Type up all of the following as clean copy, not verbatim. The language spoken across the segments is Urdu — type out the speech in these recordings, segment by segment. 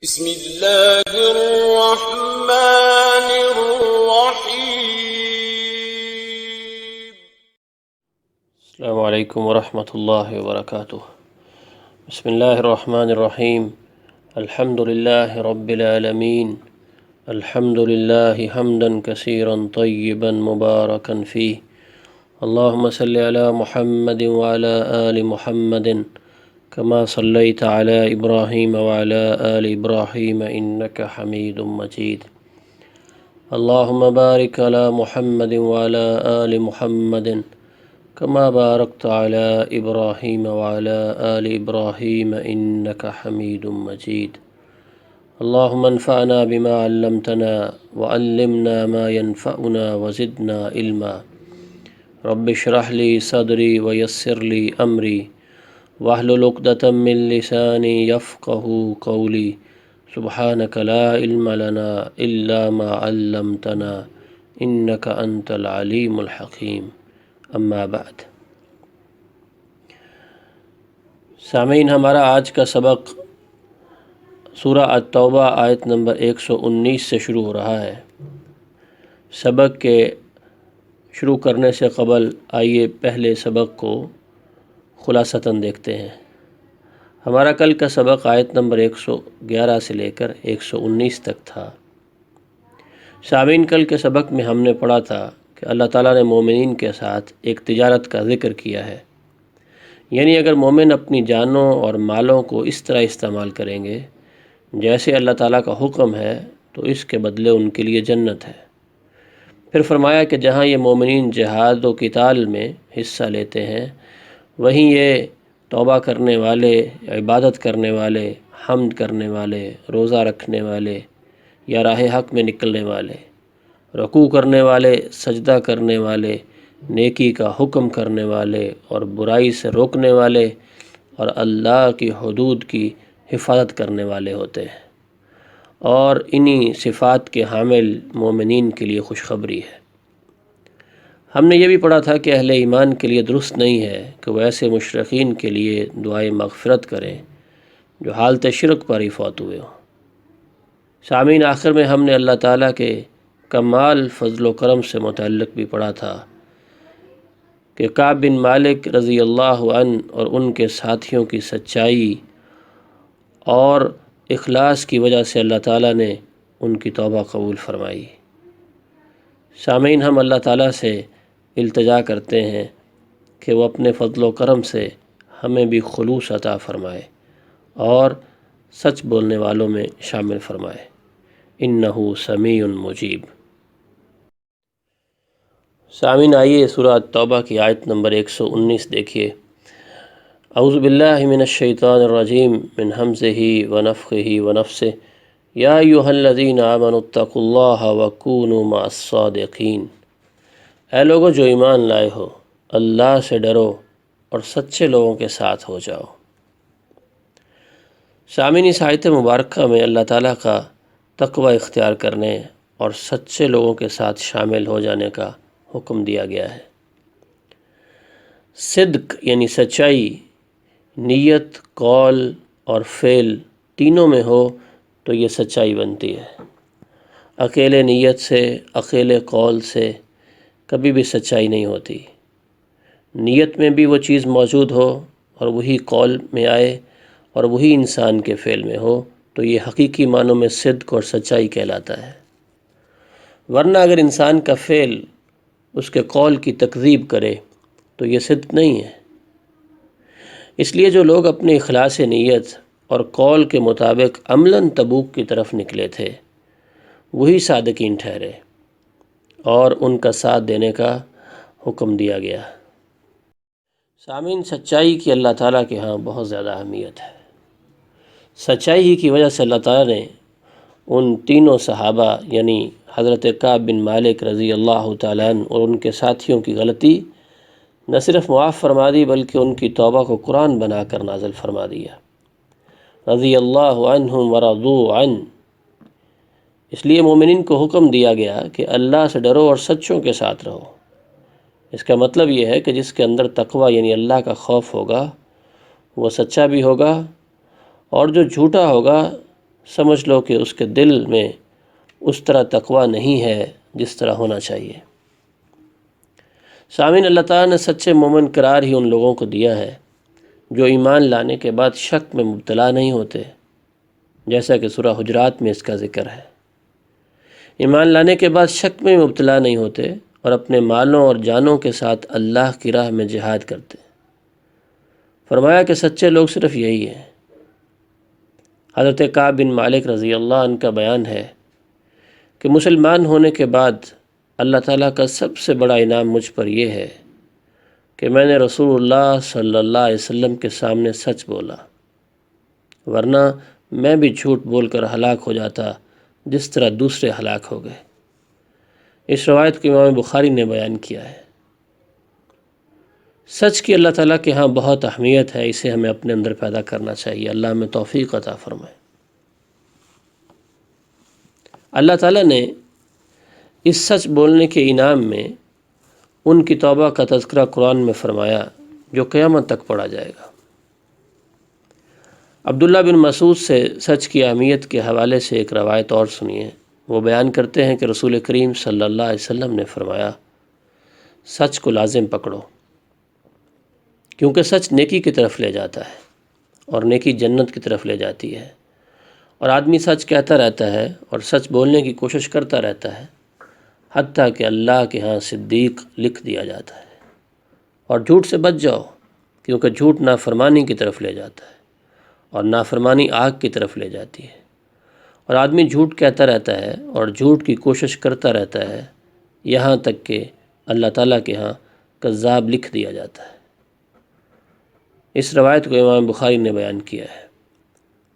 بسم اللہ الرحمن الرحیم۔ السلام علیکم ورحمۃ اللہ وبرکاتہ۔ بسم اللہ الرحمن الرحیم۔ الحمد للہ رب العالمین، الحمد للہ حمدا کثیرا طیبا مبارکا فیہ، اللہم صلی علی محمد وعلی آل محمد کما صلیت علی ابراہیم وعلی آل ابراہیم انک حمید مجید، اللہم بارک علی محمد وعلی آل محمد کما بارکت علی ابراہیم وعلی آل ابراہیم انک حمید مجید، اللہم انفعنا بما علمتنا وعلمنا ما ينفعنا وزدنا علما، رب اشرح لی صدری ویسر لی امری واحلل عقدۃ من لسانی یفقہوا قولی، سبحانک لا علم لنا الا ما علمتنا انک انت العلیم الحکیم، اما بعد۔ سامعین، ہمارا آج کا سبق سورہ التوبہ آیت نمبر 119 سے شروع ہو رہا ہے۔ سبق کے شروع کرنے سے قبل آئیے پہلے سبق کو خلاصتاً دیکھتے ہیں۔ ہمارا کل کا سبق آیت نمبر 111 سے لے کر 119 تک تھا۔ سامعین، کل کے سبق میں ہم نے پڑھا تھا کہ اللہ تعالیٰ نے مومنین کے ساتھ ایک تجارت کا ذکر کیا ہے، یعنی اگر مومن اپنی جانوں اور مالوں کو اس طرح استعمال کریں گے جیسے اللہ تعالیٰ کا حکم ہے تو اس کے بدلے ان کے لیے جنت ہے۔ پھر فرمایا کہ جہاں یہ مومنین جہاد و قتال میں حصہ لیتے ہیں، وہیں یہ توبہ کرنے والے، عبادت کرنے والے، حمد کرنے والے، روزہ رکھنے والے یا راہ حق میں نکلنے والے، رکوع کرنے والے، سجدہ کرنے والے، نیکی کا حکم کرنے والے اور برائی سے روکنے والے اور اللہ کی حدود کی حفاظت کرنے والے ہوتے ہیں، اور انہی صفات کے حامل مومنین کے لیے خوشخبری ہے۔ ہم نے یہ بھی پڑھا تھا کہ اہل ایمان کے لیے درست نہیں ہے کہ وہ ایسے مشرکین کے لیے دعائے مغفرت کریں جو حالت شرک پر ہی فوت ہوئے ہوں۔ سامعین، آخر میں ہم نے اللہ تعالیٰ کے کمال فضل و کرم سے متعلق بھی پڑھا تھا کہ کعب بن مالک رضی اللہ عنہ اور ان کے ساتھیوں کی سچائی اور اخلاص کی وجہ سے اللہ تعالیٰ نے ان کی توبہ قبول فرمائی۔ سامعین، ہم اللہ تعالیٰ سے التجا کرتے ہیں کہ وہ اپنے فضل و کرم سے ہمیں بھی خلوص عطا فرمائے اور سچ بولنے والوں میں شامل فرمائے، انہ سمیع مجیب۔ سامعین، آئیے سورہ التوبہ کی آیت نمبر 119 دیکھیے۔ اعوذ باللہ من الشیطان الرجیم من ہمزہ ونفخہ ونفثہ، یا ایھا الذین آمنوا اتقوا اللہ وکونوا مع الصادقین۔ اے لوگو جو ایمان لائے ہو، اللہ سے ڈرو اور سچے لوگوں کے ساتھ ہو جاؤ۔ سامعین، اس آیت مبارکہ میں اللہ تعالیٰ کا تقوی اختیار کرنے اور سچے لوگوں کے ساتھ شامل ہو جانے کا حکم دیا گیا ہے۔ صدق یعنی سچائی نیت، قول اور فعل تینوں میں ہو تو یہ سچائی بنتی ہے۔ اکیلے نیت سے، اکیلے قول سے کبھی بھی سچائی نہیں ہوتی۔ نیت میں بھی وہ چیز موجود ہو اور وہی قول میں آئے اور وہی انسان کے فعل میں ہو تو یہ حقیقی معنوں میں صدق اور سچائی کہلاتا ہے۔ ورنہ اگر انسان کا فعل اس کے قول کی تکذیب کرے تو یہ صدق نہیں ہے۔ اس لیے جو لوگ اپنے اخلاص نیت اور قول کے مطابق عملاً تبوک کی طرف نکلے تھے وہی صادقین ٹھہرے اور ان کا ساتھ دینے کا حکم دیا گیا۔ سامعین، سچائی کی اللہ تعالیٰ کے ہاں بہت زیادہ اہمیت ہے۔ سچائی ہی کی وجہ سے اللہ تعالیٰ نے ان تینوں صحابہ یعنی حضرت کعب بن مالک رضی اللہ تعالیٰ عنہ اور ان کے ساتھیوں کی غلطی نہ صرف معاف فرما دی بلکہ ان کی توبہ کو قرآن بنا کر نازل فرما دیا۔ رضی اللہ عنہم ورضوا عنہ، اس لیے مومنین کو حکم دیا گیا کہ اللہ سے ڈرو اور سچوں کے ساتھ رہو۔ اس کا مطلب یہ ہے کہ جس کے اندر تقوی یعنی اللہ کا خوف ہوگا وہ سچا بھی ہوگا، اور جو جھوٹا ہوگا سمجھ لو کہ اس کے دل میں اس طرح تقوی نہیں ہے جس طرح ہونا چاہیے۔ سامعین، اللہ تعالیٰ نے سچے مومن قرار ہی ان لوگوں کو دیا ہے جو ایمان لانے کے بعد شک میں مبتلا نہیں ہوتے، جیسا کہ سورہ حجرات میں اس کا ذکر ہے۔ ایمان لانے کے بعد شک میں مبتلا نہیں ہوتے اور اپنے مالوں اور جانوں کے ساتھ اللہ کی راہ میں جہاد کرتے۔ فرمایا کہ سچے لوگ صرف یہی ہیں۔ حضرت کعب بن مالک رضی اللہ عنہ کا بیان ہے کہ مسلمان ہونے کے بعد اللہ تعالیٰ کا سب سے بڑا انعام مجھ پر یہ ہے کہ میں نے رسول اللہ صلی اللہ علیہ وسلم کے سامنے سچ بولا، ورنہ میں بھی جھوٹ بول کر ہلاک ہو جاتا جس طرح دوسرے ہلاک ہو گئے۔ اس روایت کو امام بخاری نے بیان کیا ہے۔ سچ کی اللہ تعالیٰ کے ہاں بہت اہمیت ہے، اسے ہمیں اپنے اندر پیدا کرنا چاہیے۔ اللہ ہمیں توفیق عطا فرمائے۔ اللہ تعالیٰ نے اس سچ بولنے کے انعام میں ان کی توبہ کا تذکرہ قرآن میں فرمایا جو قیامت تک پڑھا جائے گا۔ عبداللہ بن مسعود سے سچ کی اہمیت کے حوالے سے ایک روایت اور سنیے۔ وہ بیان کرتے ہیں کہ رسول کریم صلی اللہ علیہ وسلم نے فرمایا، سچ کو لازم پکڑو، کیونکہ سچ نیکی کی طرف لے جاتا ہے اور نیکی جنت کی طرف لے جاتی ہے، اور آدمی سچ کہتا رہتا ہے اور سچ بولنے کی کوشش کرتا رہتا ہے حتیٰ کہ اللہ کے ہاں صدیق لکھ دیا جاتا ہے۔ اور جھوٹ سے بچ جاؤ، کیونکہ جھوٹ نافرمانی کی طرف لے جاتا ہے اور نافرمانی آگ کی طرف لے جاتی ہے، اور آدمی جھوٹ کہتا رہتا ہے اور جھوٹ کی کوشش کرتا رہتا ہے یہاں تک کہ اللہ تعالیٰ کے ہاں کذاب لکھ دیا جاتا ہے۔ اس روایت کو امام بخاری نے بیان کیا ہے۔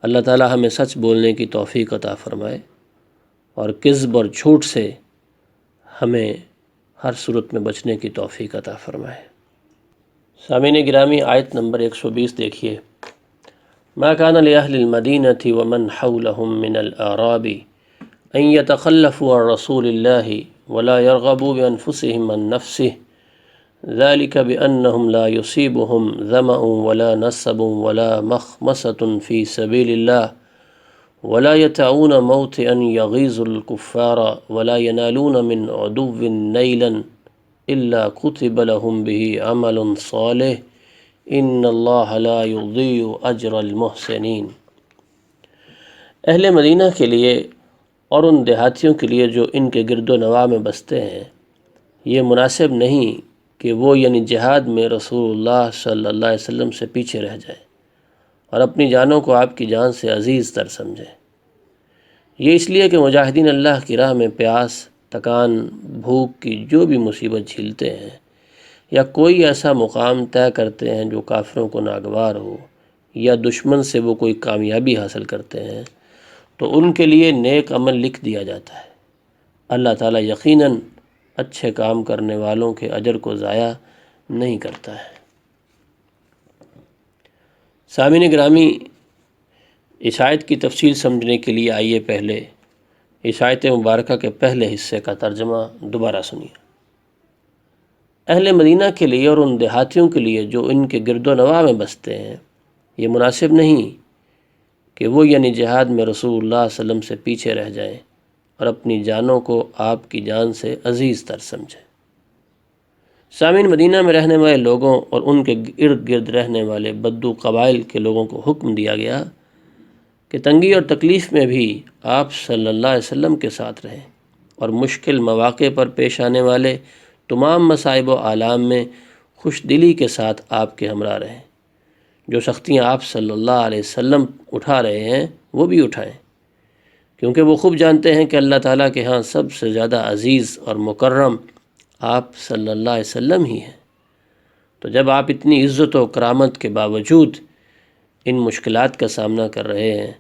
اللہ تعالیٰ ہمیں سچ بولنے کی توفیق عطا فرمائے اور کذب اور جھوٹ سے ہمیں ہر صورت میں بچنے کی توفیق عطا فرمائے۔ سامعین گرامی، آیت نمبر 120 دیکھیے۔ ما كان لأهل المدينة ومن حولهم من الأعراب أن يتخلفوا عن رسول الله ولا يرغبوا بأنفسهم عن نفسه ذلك بأنهم لا يصيبهم ظمأ ولا نصب ولا مخمصة في سبيل الله ولا يطعون موطئا يغيظ الكفار ولا ينالون من عدو نيلا إلا كتب لهم به عمل صالح ان اللہ لا یضیع اجر المحسنین۔ اہل مدینہ کے لیے اور ان دیہاتیوں کے لیے جو ان کے گرد و نواح میں بستے ہیں، یہ مناسب نہیں کہ وہ یعنی جہاد میں رسول اللہ صلی اللہ علیہ وسلم سے پیچھے رہ جائیں اور اپنی جانوں کو آپ کی جان سے عزیز تر سمجھیں۔ یہ اس لیے کہ مجاہدین اللہ کی راہ میں پیاس، تکان، بھوک کی جو بھی مصیبت جھیلتے ہیں یا کوئی ایسا مقام طے کرتے ہیں جو کافروں کو ناگوار ہو، یا دشمن سے وہ کوئی کامیابی حاصل کرتے ہیں، تو ان کے لیے نیک عمل لکھ دیا جاتا ہے۔ اللہ تعالیٰ یقیناً اچھے کام کرنے والوں کے اجر کو ضائع نہیں کرتا ہے۔ سامعین گرامی، اس آیت کی تفصیل سمجھنے کے لیے آئیے پہلے اس آیت مبارکہ کے پہلے حصے کا ترجمہ دوبارہ سنیے۔ اہل مدینہ کے لیے اور ان دیہاتیوں کے لیے جو ان کے گرد و نواح میں بستے ہیں، یہ مناسب نہیں کہ وہ یعنی جہاد میں رسول اللہ صلی اللہ علیہ وسلم سے پیچھے رہ جائیں اور اپنی جانوں کو آپ کی جان سے عزیز تر سمجھیں۔ سامعین، مدینہ میں رہنے والے لوگوں اور ان کے ارد گرد رہنے والے بدو قبائل کے لوگوں کو حکم دیا گیا کہ تنگی اور تکلیف میں بھی آپ صلی اللہ علیہ وسلم کے ساتھ رہیں اور مشکل مواقع پر پیش آنے والے تمام مصائب و آلام میں خوش دلی کے ساتھ آپ کے ہمراہ رہیں۔ جو سختیاں آپ صلی اللہ علیہ وسلم اٹھا رہے ہیں وہ بھی اٹھائیں، کیونکہ وہ خوب جانتے ہیں کہ اللہ تعالیٰ کے ہاں سب سے زیادہ عزیز اور مکرم آپ صلی اللہ علیہ وسلم ہی ہیں۔ تو جب آپ اتنی عزت و کرامت کے باوجود ان مشکلات کا سامنا کر رہے ہیں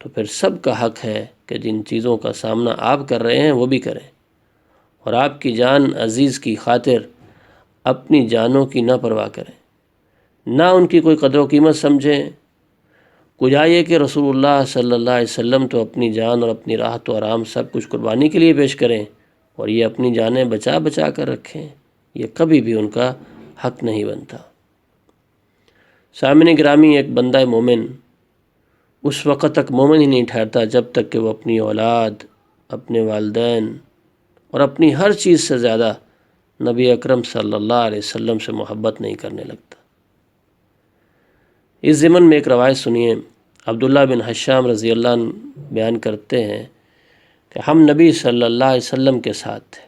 تو پھر سب کا حق ہے کہ جن چیزوں کا سامنا آپ کر رہے ہیں وہ بھی کریں، اور آپ کی جان عزیز کی خاطر اپنی جانوں کی نہ پرواہ کریں، نہ ان کی کوئی قدر و قیمت سمجھیں۔ کجا یہ کہ رسول اللہ صلی اللہ علیہ وسلم تو اپنی جان اور اپنی راحت و آرام سب کچھ قربانی کے لیے پیش کریں، اور یہ اپنی جانیں بچا بچا کر رکھیں، یہ کبھی بھی ان کا حق نہیں بنتا۔ سامعین گرامی، ایک بندہ مومن اس وقت تک مومن ہی نہیں ٹھہرتا جب تک کہ وہ اپنی اولاد، اپنے والدین اور اپنی ہر چیز سے زیادہ نبی اکرم صلی اللہ علیہ وسلم سے محبت نہیں کرنے لگتا۔ اس ضمن میں ایک روایت سنیے، عبداللہ بن حشام رضی اللہ عنہ بیان کرتے ہیں کہ ہم نبی صلی اللہ علیہ وسلم کے ساتھ تھے۔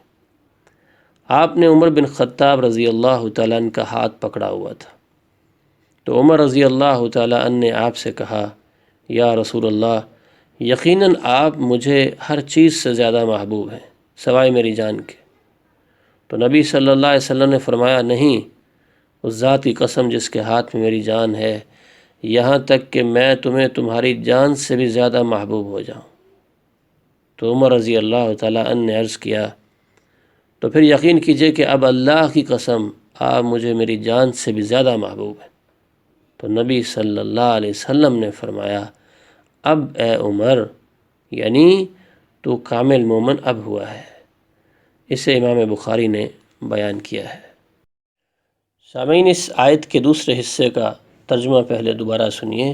آپ نے عمر بن خطاب رضی اللہ تعالیٰ عنہ کا ہاتھ پکڑا ہوا تھا، تو عمر رضی اللہ تعالیٰ عنہ نے آپ سے کہا، یا رسول اللہ، یقیناً آپ مجھے ہر چیز سے زیادہ محبوب ہیں سوائے میری جان کے۔ تو نبی صلی اللہ علیہ وسلم نے فرمایا، نہیں، اس ذات کی قسم جس کے ہاتھ میں میری جان ہے، یہاں تک کہ میں تمہیں تمہاری جان سے بھی زیادہ محبوب ہو جاؤں۔ تو عمر رضی اللہ تعالیٰ عنہ نے عرض کیا، تو پھر یقین کیجئے کہ اب اللہ کی قسم آپ مجھے میری جان سے بھی زیادہ محبوب ہیں۔ تو نبی صلی اللہ علیہ وسلم نے فرمایا، اب اے عمر، یعنی تو کامل مومن اب ہوا ہے۔ اسے امام بخاری نے بیان کیا ہے۔ سامعین، اس آیت کے دوسرے حصے کا ترجمہ پہلے دوبارہ سنیے۔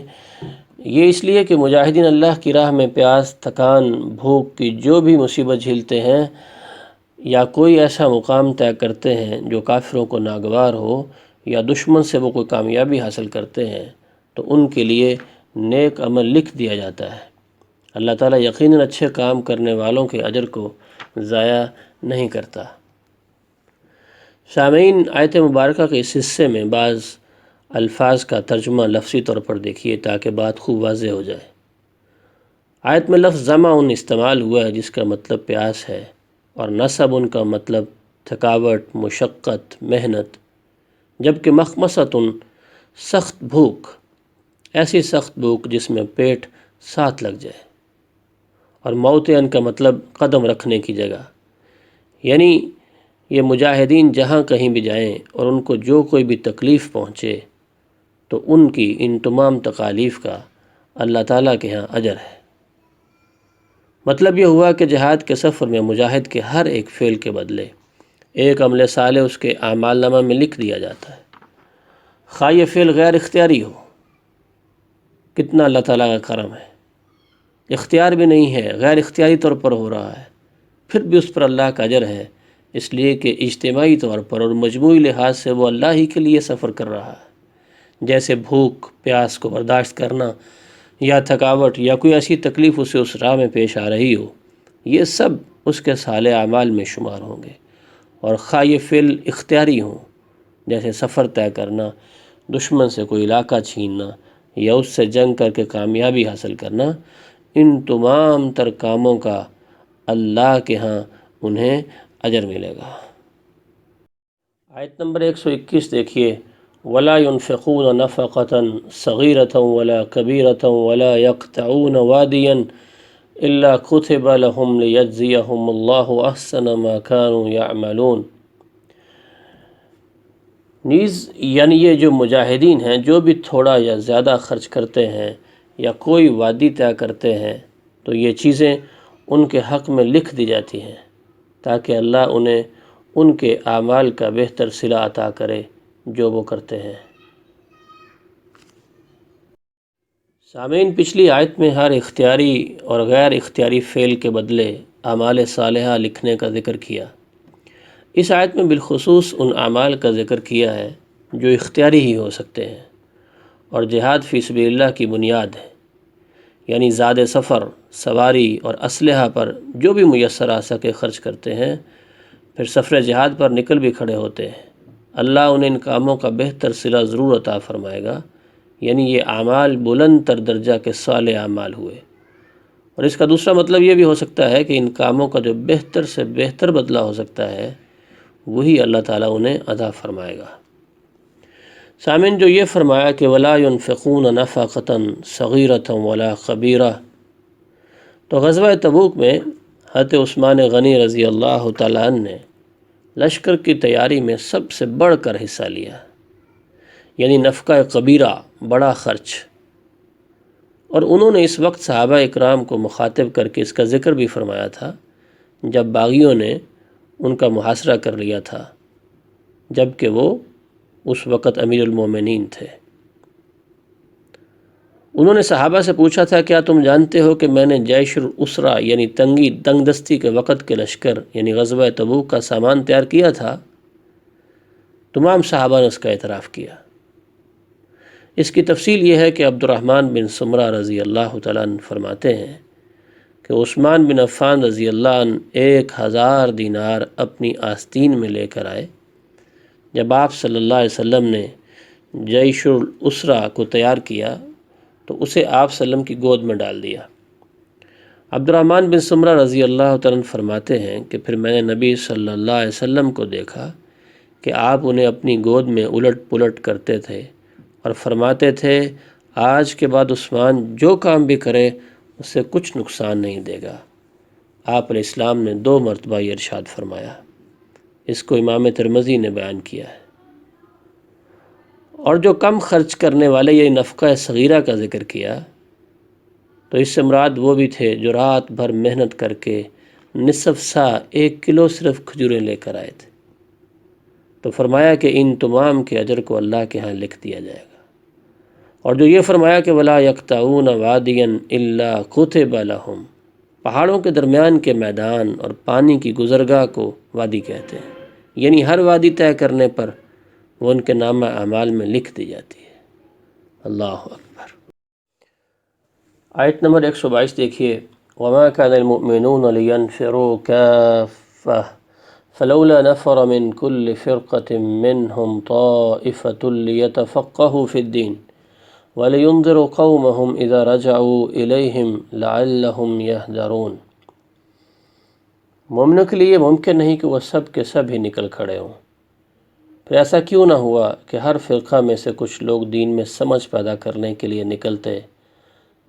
یہ اس لیے کہ مجاہدین اللہ کی راہ میں پیاس، تھکان، بھوک کی جو بھی مصیبت جھیلتے ہیں یا کوئی ایسا مقام طے کرتے ہیں جو کافروں کو ناگوار ہو یا دشمن سے وہ کوئی کامیابی حاصل کرتے ہیں، تو ان کے لیے نیک عمل لکھ دیا جاتا ہے۔ اللہ تعالیٰ یقیناً اچھے کام کرنے والوں کے اجر کو ضائع نہیں کرتا۔ سامعین، آیت مبارکہ کے اس حصے میں بعض الفاظ کا ترجمہ لفظی طور پر دیکھیے تاکہ بات خوب واضح ہو جائے۔ آیت میں لفظ ظمأ استعمال ہوا ہے جس کا مطلب پیاس ہے، اور نصب کا مطلب تھکاوٹ، مشقت، محنت، جبکہ مخمصۃ سخت بھوک، ایسی سخت بھوک جس میں پیٹ ساتھ لگ جائے، اور موطئن کا مطلب قدم رکھنے کی جگہ، یعنی یہ مجاہدین جہاں کہیں بھی جائیں اور ان کو جو کوئی بھی تکلیف پہنچے تو ان کی ان تمام تکالیف کا اللہ تعالیٰ کے ہاں اجر ہے۔ مطلب یہ ہوا کہ جہاد کے سفر میں مجاہد کے ہر ایک فعل کے بدلے ایک عمل صالح اس کے اعمال نامہ میں لکھ دیا جاتا ہے، خواہ یہ فعل غیر اختیاری ہو۔ کتنا اللہ تعالیٰ کا کرم ہے، اختیار بھی نہیں ہے، غیر اختیاری طور پر ہو رہا ہے، پھر بھی اس پر اللہ کا اجر ہے، اس لیے کہ اجتماعی طور پر اور مجموعی لحاظ سے وہ اللہ ہی کے لیے سفر کر رہا ہے۔ جیسے بھوک پیاس کو برداشت کرنا یا تھکاوٹ یا کوئی ایسی تکلیف اسے اس راہ میں پیش آ رہی ہو، یہ سب اس کے صالح اعمال میں شمار ہوں گے، اور خواہ یہ فعل اختیاری ہوں، جیسے سفر طے کرنا، دشمن سے کوئی علاقہ چھیننا یا اس سے جنگ کر کے کامیابی حاصل کرنا، ان تمام تر کاموں کا اللہ کے ہاں انہیں اجر ملے گا۔ آیت نمبر 121 دیکھیے، وَلَا يُنْفِقُونَ نَفَقَةً صَغِيرَةً وَلَا كَبِيرَةً وَلَا يَقْطَعُونَ وَادِيًا إِلَّا كُتِبَ لَهُمْ لِيَجْزِيَهُمُ اللَّهُ أَحْسَنَ مَا كَانُوا يَعْمَلُونَ۔ نیز یعنی یہ جو مجاہدین ہیں جو بھی تھوڑا یا زیادہ خرچ کرتے ہیں یا کوئی وادی طے کرتے ہیں تو یہ چیزیں ان کے حق میں لکھ دی جاتی ہیں تاکہ اللہ انہیں ان کے اعمال کا بہتر صلہ عطا کرے جو وہ کرتے ہیں۔ سامعین، پچھلی آیت میں ہر اختیاری اور غیر اختیاری فعل کے بدلے اعمال صالحہ لکھنے کا ذکر کیا۔ اس آیت میں بالخصوص ان اعمال کا ذکر کیا ہے جو اختیاری ہی ہو سکتے ہیں اور جہاد فی سبیل اللہ کی بنیاد ہے، یعنی زاد سفر، سواری اور اسلحہ پر جو بھی میسر آ سکے خرچ کرتے ہیں، پھر سفر جہاد پر نکل بھی کھڑے ہوتے ہیں۔ اللہ انہیں ان کاموں کا بہتر صلہ ضرور عطا فرمائے گا، یعنی یہ اعمال بلند تر درجہ کے صالح اعمال ہوئے۔ اور اس کا دوسرا مطلب یہ بھی ہو سکتا ہے کہ ان کاموں کا جو بہتر سے بہتر بدلہ ہو سکتا ہے وہی اللہ تعالیٰ انہیں عطا فرمائے گا۔ سامعین، جو یہ فرمایا کہ وَلَا يُنْفِقُونَ نَفَقَةً صَغِيرَةً وَلَا كَبِيرَةً، تو غزوہ تبوک میں حضرت عثمان غنی رضی اللہ تعالیٰ عنہ نے لشکر کی تیاری میں سب سے بڑھ کر حصہ لیا، یعنی نفقہ کبیرہ، بڑا خرچ۔ اور انہوں نے اس وقت صحابہ اکرام کو مخاطب کر کے اس کا ذکر بھی فرمایا تھا جب باغیوں نے ان کا محاصرہ کر لیا تھا، جب کہ وہ اس وقت امیر المومنین تھے۔ انہوں نے صحابہ سے پوچھا تھا کیا تم جانتے ہو کہ میں نے جیش الاسرا یعنی تنگ دستی کے وقت کے لشکر یعنی غزوہ تبوک کا سامان تیار کیا تھا؟ تمام صحابہ نے اس کا اعتراف کیا۔ اس کی تفصیل یہ ہے کہ عبد الرحمن بن سمرہ رضی اللہ تعالیٰ عنہ فرماتے ہیں کہ عثمان بن عفان رضی اللہ عنہ 1000 دینار اپنی آستین میں لے کر آئے۔ جب آپ صلی اللہ علیہ وسلم نے جیش الاسرا کو تیار کیا تو اسے آپ صلی اللہ علیہ وسلم کی گود میں ڈال دیا۔ عبد الرحمن بن سمرہ رضی اللہ تعالیٰ عنہ فرماتے ہیں کہ پھر میں نے نبی صلی اللہ علیہ وسلم کو دیکھا کہ آپ انہیں اپنی گود میں الٹ پلٹ کرتے تھے اور فرماتے تھے آج کے بعد عثمان جو کام بھی کرے اس سے کچھ نقصان نہیں دے گا۔ آپ علیہ السلام نے 2 مرتبہ یہ ارشاد فرمایا۔ اس کو امام ترمذی نے بیان کیا ہے۔ اور جو کم خرچ کرنے والے یہ نفقہ صغیرہ کا ذکر کیا تو اس سے مراد وہ بھی تھے جو رات بھر محنت کر کے نصف سا 1 کلو صرف کھجوریں لے کر آئے تھے، تو فرمایا کہ ان تمام کے اجر کو اللہ کے ہاں لکھ دیا جائے گا۔ اور جو یہ فرمایا کہ ولا یقطعون وادیا الا کتب لهم، پہاڑوں کے درمیان کے میدان اور پانی کی گزرگاہ کو وادی کہتے ہیں، یعنی ہر وادی طے کرنے پر وہ ان کے نامہ اعمال میں لکھ دی جاتی ہے۔ اللہ اکبر۔ آیت نمبر 122 دیکھیے، وما كان المؤمنون لينفروا كافة فلولا نفر من كل فرقة منهم طائفة ليتفقهوا في الدين وَلِيُنذِرُوا قَوْمَهُمْ إِذَا رَجَعُوا إِلَيْهِمْ لَعَلَّهُمْ يَهْذَرُونَ۔ مومنوں کے لیے ممکن نہیں کہ وہ سب کے سب ہی نکل کھڑے ہوں، پھر ایسا کیوں نہ ہوا کہ ہر فرقہ میں سے کچھ لوگ دین میں سمجھ پیدا کرنے کے لیے نکلتے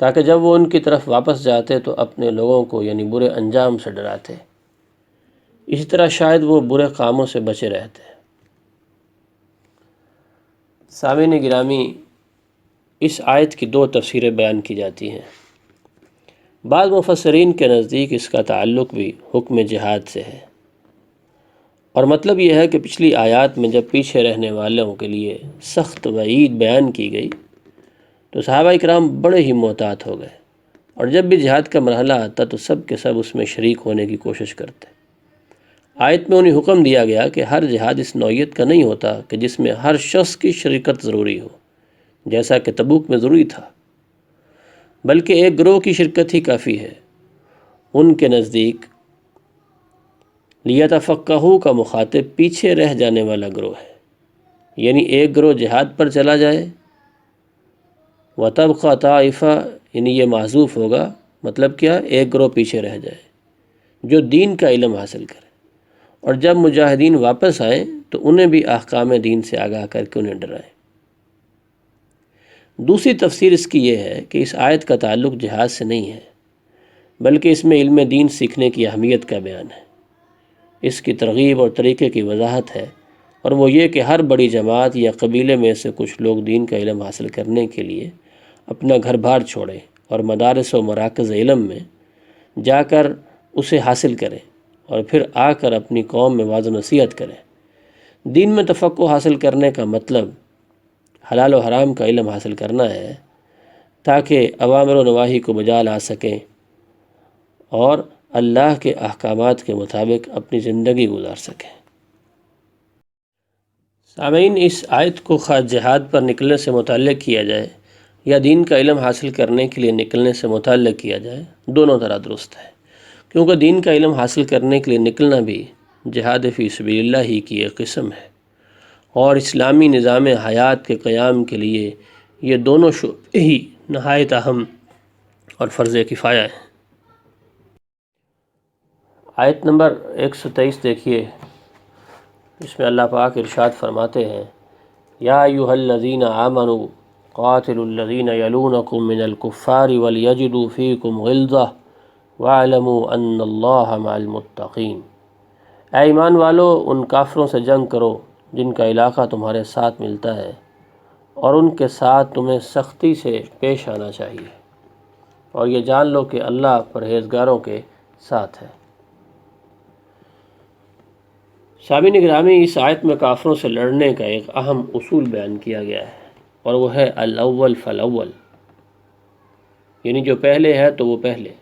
تاکہ جب وہ ان کی طرف واپس جاتے تو اپنے لوگوں کو یعنی برے انجام سے ڈراتے، اسی طرح شاید وہ برے کاموں سے بچے رہتے۔ سامعین گرامی، اس آیت کی 2 تفسیریں بیان کی جاتی ہیں۔ بعض مفسرین کے نزدیک اس کا تعلق بھی حکم جہاد سے ہے، اور مطلب یہ ہے کہ پچھلی آیات میں جب پیچھے رہنے والوں کے لیے سخت وعید بیان کی گئی تو صحابہ اکرام بڑے ہی محتاط ہو گئے، اور جب بھی جہاد کا مرحلہ آتا تو سب کے سب اس میں شریک ہونے کی کوشش کرتے۔ آیت میں انہیں حکم دیا گیا کہ ہر جہاد اس نوعیت کا نہیں ہوتا کہ جس میں ہر شخص کی شرکت ضروری ہو، جیسا کہ تبوک میں ضروری تھا، بلکہ ایک گروہ کی شرکت ہی کافی ہے۔ ان کے نزدیک لیتفقہوا کا مخاطب پیچھے رہ جانے والا گروہ ہے، یعنی ایک گروہ جہاد پر چلا جائے، وتبقى طائفہ یعنی یہ محذوف ہوگا، مطلب کیا، ایک گروہ پیچھے رہ جائے جو دین کا علم حاصل کرے، اور جب مجاہدین واپس آئیں تو انہیں بھی احکام دین سے آگاہ کر کے انہیں ڈرائیں۔ دوسری تفسیر اس کی یہ ہے کہ اس آیت کا تعلق جہاد سے نہیں ہے، بلکہ اس میں علم دین سیکھنے کی اہمیت کا بیان ہے، اس کی ترغیب اور طریقے کی وضاحت ہے، اور وہ یہ کہ ہر بڑی جماعت یا قبیلے میں سے کچھ لوگ دین کا علم حاصل کرنے کے لیے اپنا گھر بار چھوڑیں اور مدارس و مراکز علم میں جا کر اسے حاصل کریں، اور پھر آ کر اپنی قوم میں واعظ و نصیحت کریں۔ دین میں تفقہ حاصل کرنے کا مطلب حلال و حرام کا علم حاصل کرنا ہے تاکہ اوامر و نواہی کو بجا لا سکیں اور اللہ کے احکامات کے مطابق اپنی زندگی گزار سکیں۔ سامعین، اس آیت کو خواہ جہاد پر نکلنے سے متعلق کیا جائے یا دین کا علم حاصل کرنے کے لیے نکلنے سے متعلق کیا جائے، دونوں طرح درست ہے، کیونکہ دین کا علم حاصل کرنے کے لیے نکلنا بھی جہاد فی سبیل اللہ ہی کی ایک قسم ہے، اور اسلامی نظام حیات کے قیام کے لیے یہ دونوں شعبے ہی نہایت اہم اور فرض کفایہ ہیں۔ آیت نمبر 123 دیکھیے، اس میں اللہ پاک ارشاد فرماتے ہیں، یا ایھا الذین آمنوا قاتلوا الذین یلونکم من الکفار ولیجدوا فیکم غلظہ واعلموا ان اللہ مع المتقین۔ اے ایمان والو، ان کافروں سے جنگ کرو جن کا علاقہ تمہارے ساتھ ملتا ہے، اور ان کے ساتھ تمہیں سختی سے پیش آنا چاہیے، اور یہ جان لو کہ اللہ پرہیزگاروں کے ساتھ ہے۔ سامعین گرامی، اس آیت میں کافروں سے لڑنے کا ایک اہم اصول بیان کیا گیا ہے، اور وہ ہے الاول فالاول، یعنی جو پہلے ہے تو وہ پہلے،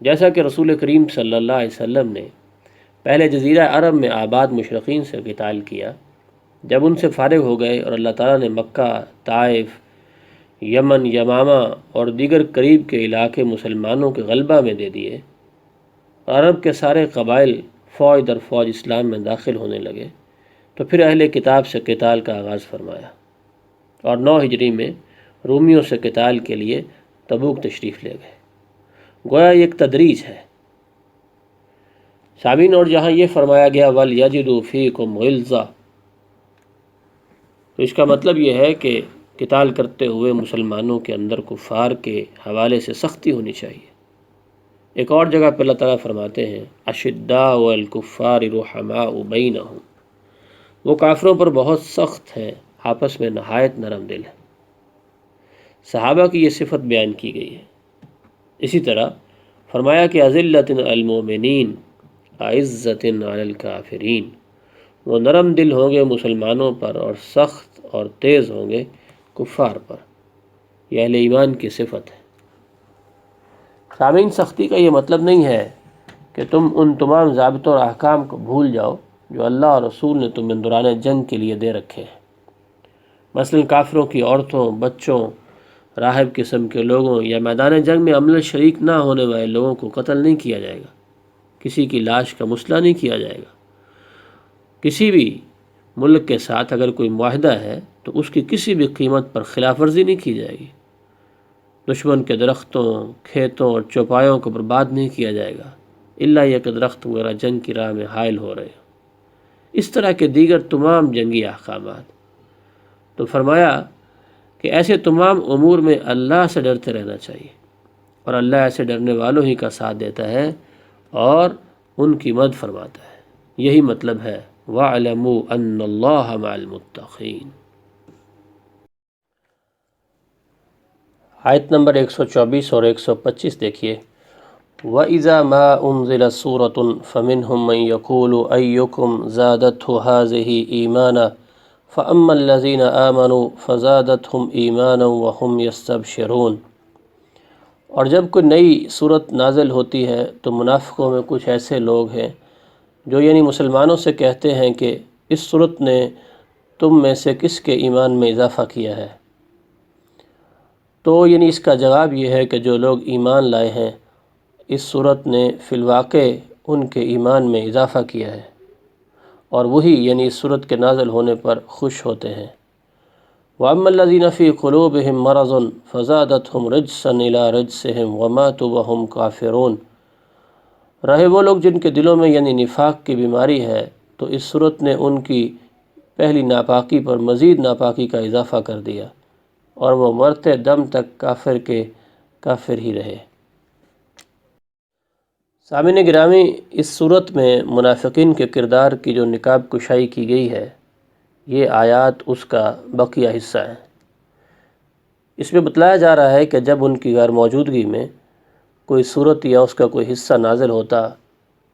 جیسا کہ رسول کریم صلی اللہ علیہ وسلم نے پہلے جزیرہ عرب میں آباد مشرقین سے قتال کیا، جب ان سے فارغ ہو گئے اور اللہ تعالیٰ نے مکہ، طائف، یمن، یمامہ اور دیگر قریب کے علاقے مسلمانوں کے غلبہ میں دے دیے، عرب کے سارے قبائل فوج در فوج اسلام میں داخل ہونے لگے، تو پھر اہل کتاب سے قتال کا آغاز فرمایا اور 9 ہجری میں رومیوں سے قتال کے لیے تبوک تشریف لے گئے۔ گویا یہ ایک تدریج ہے۔ سامعین، اور جہاں یہ فرمایا گیا وَلْيَجِدُوا فِيكُمْ غِلْظَةً، تو اس کا مطلب یہ ہے کہ قتال کرتے ہوئے مسلمانوں کے اندر کفار کے حوالے سے سختی ہونی چاہیے۔ ایک اور جگہ پہ اللہ تعالیٰ فرماتے ہیں اشداء الکفار رحماء بینہم، وہ کافروں پر بہت سخت ہیں، آپس میں نہایت نرم دل ہیں۔ صحابہ کی یہ صفت بیان کی گئی ہے۔ اسی طرح فرمایا کہ اذلۃ علی المؤمنین اعزۃ علی الکافرین، وہ نرم دل ہوں گے مسلمانوں پر اور سخت اور تیز ہوں گے کفار پر۔ یہ اہل ایمان کی صفت ہے۔ سامعین، سختی کا یہ مطلب نہیں ہے کہ تم ان تمام ضابطوں اور احکام کو بھول جاؤ جو اللہ اور رسول نے تمہیں دوران جنگ کے لیے دے رکھے ہیں۔ مثلا کافروں کی عورتوں، بچوں، راہب قسم کے لوگوں یا میدان جنگ میں عمل شریک نہ ہونے والے لوگوں کو قتل نہیں کیا جائے گا، کسی کی لاش کا مسئلہ نہیں کیا جائے گا۔ کسی بھی ملک کے ساتھ اگر کوئی معاہدہ ہے تو اس کی کسی بھی قیمت پر خلاف ورزی نہیں کی جائے گی۔ دشمن کے درختوں، کھیتوں اور چوپایوں کو برباد نہیں کیا جائے گا الا یہ کہ درخت وغیرہ جنگ کی راہ میں حائل ہو رہے ہیں۔ اس طرح کے دیگر تمام جنگی احکامات۔ تو فرمایا کہ ایسے تمام امور میں اللہ سے ڈرتے رہنا چاہیے، اور اللہ ایسے ڈرنے والوں ہی کا ساتھ دیتا ہے اور ان کی مدد فرماتا ہے۔ یہی مطلب ہے وَاعْلَمُوا أَنَّ اللَّهَ مَعَ الْمُتَّقِينَ۔ آیت نمبر 124 اور 125 دیکھیے۔ وَإِذَا مَا أُنزِلَتْ سُورَةٌ فَمِنْهُم مَّن يَقُولُ أَيُّكُمْ زَادَتْهُ هَٰذِهِ إِيمَانًا فَأَمَّا الَّذِينَ آمَنُوا فَزَادَتْهُمْ إِيمَانًا وَهُمْ يَسْتَبْشِرُونَ۔ اور جب کوئی نئی صورت نازل ہوتی ہے تو منافقوں میں کچھ ایسے لوگ ہیں جو یعنی مسلمانوں سے کہتے ہیں کہ اس صورت نے تم میں سے کس کے ایمان میں اضافہ کیا ہے؟ تو یعنی اس کا جواب یہ ہے کہ جو لوگ ایمان لائے ہیں اس صورت نے فی الواقع ان کے ایمان میں اضافہ کیا ہے، اور وہی یعنی اس صورت کے نازل ہونے پر خوش ہوتے ہیں۔ وَأَمَّا الَّذِينَ فِي قُلُوبِهِم مَّرَضٌ فَزَادَتْهُمْ رِجْسًا إِلَىٰ رِجْسِهِمْ وَمَاتُوا وَهُمْ كَافِرُونَ۔ رہے وہ لوگ جن کے دلوں میں یعنی نفاق کی بیماری ہے تو اس صورت نے ان کی پہلی ناپاکی پر مزید ناپاکی کا اضافہ کر دیا، اور وہ مرتے دم تک کافر ہی رہے۔ سامعین گرامی، اس صورت میں منافقین کے کردار کی جو نقاب کشائی کی گئی ہے، یہ آیات اس کا بقیہ حصہ ہیں۔ اس میں بتلایا جا رہا ہے کہ جب ان کی غیر موجودگی میں کوئی صورت یا اس کا کوئی حصہ نازل ہوتا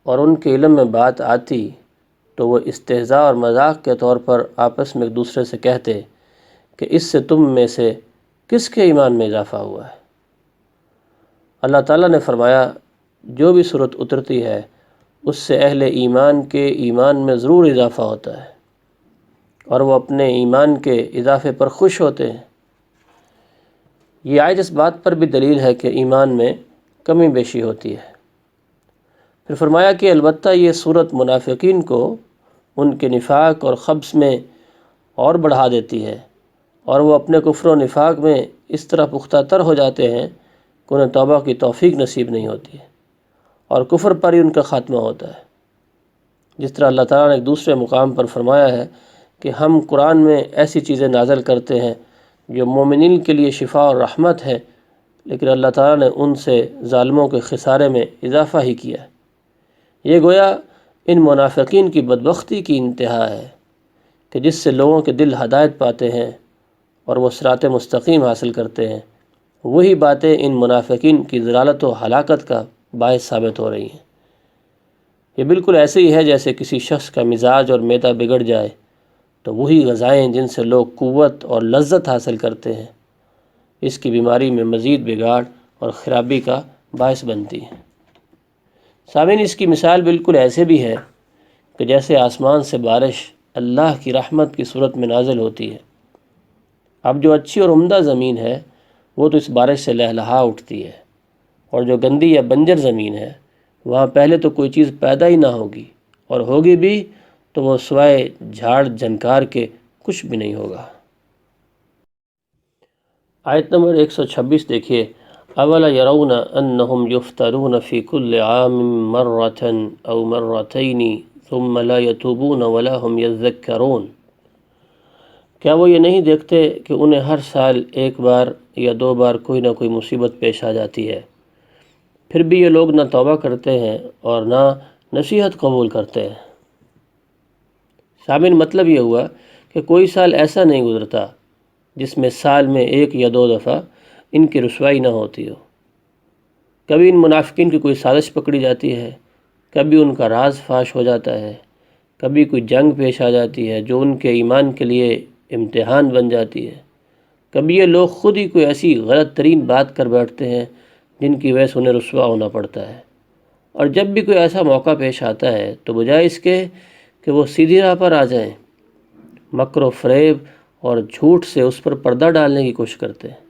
اور ان کے علم میں بات آتی تو وہ استہزاء اور مذاق کے طور پر آپس میں ایک دوسرے سے کہتے کہ اس سے تم میں سے کس کے ایمان میں اضافہ ہوا ہے؟ اللہ تعالیٰ نے فرمایا جو بھی صورت اترتی ہے اس سے اہل ایمان کے ایمان میں ضرور اضافہ ہوتا ہے، اور وہ اپنے ایمان کے اضافے پر خوش ہوتے ہیں۔ یہ آیت اس بات پر بھی دلیل ہے کہ ایمان میں کمی بیشی ہوتی ہے۔ پھر فرمایا کہ البتہ یہ صورت منافقین کو ان کے نفاق اور خبث میں اور بڑھا دیتی ہے، اور وہ اپنے کفر و نفاق میں اس طرح پختہ تر ہو جاتے ہیں کہ انہیں توبہ کی توفیق نصیب نہیں ہوتی ہے، اور کفر پر ہی ان کا خاتمہ ہوتا ہے۔ جس طرح اللہ تعالیٰ نے ایک دوسرے مقام پر فرمایا ہے کہ ہم قرآن میں ایسی چیزیں نازل کرتے ہیں جو مومنین کے لیے شفاء اور رحمت ہے، لیکن اللہ تعالیٰ نے ان سے ظالموں کے خسارے میں اضافہ ہی کیا ہے۔ یہ گویا ان منافقین کی بدبختی کی انتہا ہے کہ جس سے لوگوں کے دل ہدایت پاتے ہیں اور وہ صراط مستقیم حاصل کرتے ہیں، وہی باتیں ان منافقین کی ضلالت و ہلاکت کا باعث ثابت ہو رہی ہیں۔ یہ بالکل ایسے ہی ہے جیسے کسی شخص کا مزاج اور معدہ بگڑ جائے تو وہی غذائیں جن سے لوگ قوت اور لذت حاصل کرتے ہیں اس کی بیماری میں مزید بگاڑ اور خرابی کا باعث بنتی ہیں۔ سامعین، اس کی مثال بالکل ایسے بھی ہے کہ جیسے آسمان سے بارش اللہ کی رحمت کی صورت میں نازل ہوتی ہے۔ اب جو اچھی اور عمدہ زمین ہے وہ تو اس بارش سے لہلہا اٹھتی ہے، اور جو گندی یا بنجر زمین ہے وہاں پہلے تو کوئی چیز پیدا ہی نہ ہوگی، اور ہوگی بھی تو وہ سوائے جھاڑ جھنکار کے کچھ بھی نہیں ہوگا۔ آیت نمبر 126 دیکھیے، اولا یرون انہم یفترون فی کل عام مرۃ او مرتین ثم لا یتوبون ولا هم یذکرون۔ کیا وہ یہ نہیں دیکھتے کہ انہیں ہر سال ایک بار یا دو بار کوئی نہ کوئی مصیبت پیش آ جاتی ہے، پھر بھی یہ لوگ نہ توبہ کرتے ہیں اور نہ نصیحت قبول کرتے ہیں۔ سامعین، مطلب یہ ہوا کہ کوئی سال ایسا نہیں گزرتا جس میں سال میں ایک یا دو دفعہ ان کی رسوائی نہ ہوتی ہو۔ کبھی ان منافقین کی کوئی سازش پکڑی جاتی ہے، کبھی ان کا راز فاش ہو جاتا ہے، کبھی کوئی جنگ پیش آ جاتی ہے جو ان کے ایمان کے لیے امتحان بن جاتی ہے، کبھی یہ لوگ خود ہی کوئی ایسی غلط ترین بات کر بیٹھتے ہیں جن کی وجہ سے انہیں رسوا ہونا پڑتا ہے۔ اور جب بھی کوئی ایسا موقع پیش آتا ہے تو بجائے اس کے کہ وہ سیدھی راہ پر آ جائیں، مکر و فریب اور جھوٹ سے اس پر پردہ ڈالنے کی کوشش کرتے ہیں۔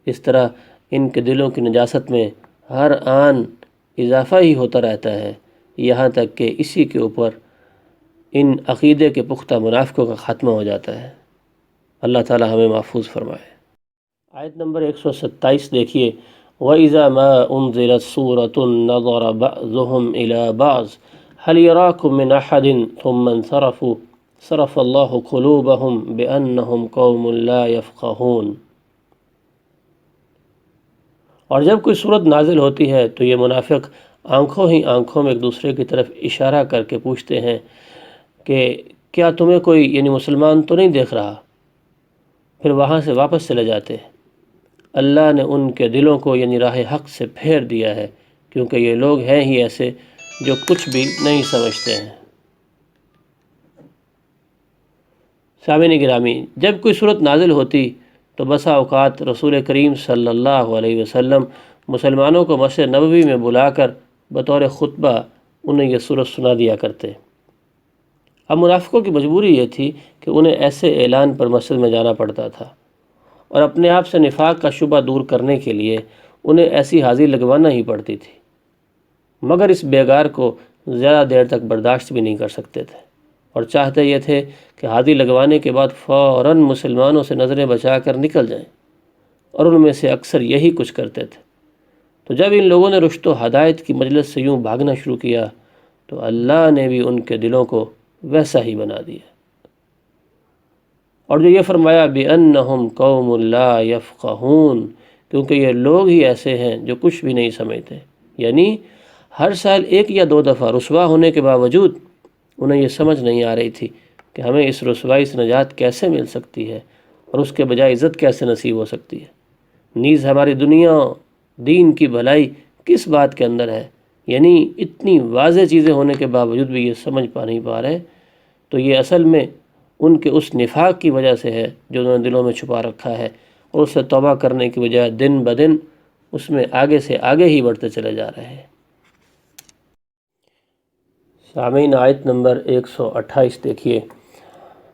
اس طرح ان کے دلوں کی نجاست میں ہر آن اضافہ ہی ہوتا رہتا ہے، یہاں تک کہ اسی کے اوپر ان عقیدے کے پختہ منافقوں کا خاتمہ ہو جاتا ہے۔ اللہ تعالی ہمیں محفوظ فرمائے۔ آیت نمبر 127 دیکھیے، وَإِذَا مَا أُنزِلَتْ سُورَةٌ نَظَرَ بَعْضُهُمْ إِلَى بَعْضٍ هَلْ يَرَاكُم مِّنْ أَحَدٍ ثُمَّ انصَرَفُوا صَرَفَ اللَّهُ قُلُوبَهُمْ بِأَنَّهُمْ قَوْمٌ لَا يَفْقَهُونَ۔ اور جب کوئی صورت نازل ہوتی ہے تو یہ منافق آنکھوں ہی آنکھوں میں ایک دوسرے کی طرف اشارہ کر کے پوچھتے ہیں کہ کیا تمہیں کوئی یعنی مسلمان تو نہیں دیکھ رہا، پھر وہاں سے واپس چلے جاتے ہیں۔ اللہ نے ان کے دلوں کو یعنی راہ حق سے پھیر دیا ہے، کیونکہ یہ لوگ ہیں ہی ایسے جو کچھ بھی نہیں سمجھتے ہیں۔ سامعین گرامی، جب کوئی صورت نازل ہوتی تو بسا اوقات رسول کریم صلی اللہ علیہ وسلم مسلمانوں کو مسجد نبوی میں بلا کر بطور خطبہ انہیں یہ صورت سنا دیا کرتے۔ اب منافقوں کی مجبوری یہ تھی کہ انہیں ایسے اعلان پر مسجد میں جانا پڑتا تھا، اور اپنے آپ سے نفاق کا شبہ دور کرنے کے لیے انہیں ایسی حاضری لگوانا ہی پڑتی تھی، مگر اس بیگار کو زیادہ دیر تک برداشت بھی نہیں کر سکتے تھے، اور چاہتے یہ تھے کہ حاضری لگوانے کے بعد فوراً مسلمانوں سے نظریں بچا کر نکل جائیں، اور ان میں سے اکثر یہی کچھ کرتے تھے۔ تو جب ان لوگوں نے رشد و ہدایت کی مجلس سے یوں بھاگنا شروع کیا تو اللہ نے بھی ان کے دلوں کو ویسا ہی بنا دیا، اور جو یہ فرمایا بِأَنَّهُمْ قَوْمٌ لَا يَفْقَهُونَ، کیونکہ یہ لوگ ہی ایسے ہیں جو کچھ بھی نہیں سمجھتے، یعنی ہر سال ایک یا دو دفعہ رسوا ہونے کے باوجود انہیں یہ سمجھ نہیں آ رہی تھی کہ ہمیں اس رسوائی سے نجات کیسے مل سکتی ہے اور اس کے بجائے عزت کیسے نصیب ہو سکتی ہے۔ نیز ہماری دنیا دین کی بھلائی کس بات کے اندر ہے، یعنی اتنی واضح چیزیں ہونے کے باوجود بھی یہ سمجھ نہیں پا رہے، تو یہ اصل میں ان کے اس نفاق کی وجہ سے ہے جو انہوں نے دلوں میں چھپا رکھا ہے، اور اس سے توبہ کرنے کی بجائے دن بدن اس میں آگے سے آگے ہی بڑھتے چلے جا رہے ہیں۔ سامعین، آیت نمبر 128 دیکھیے،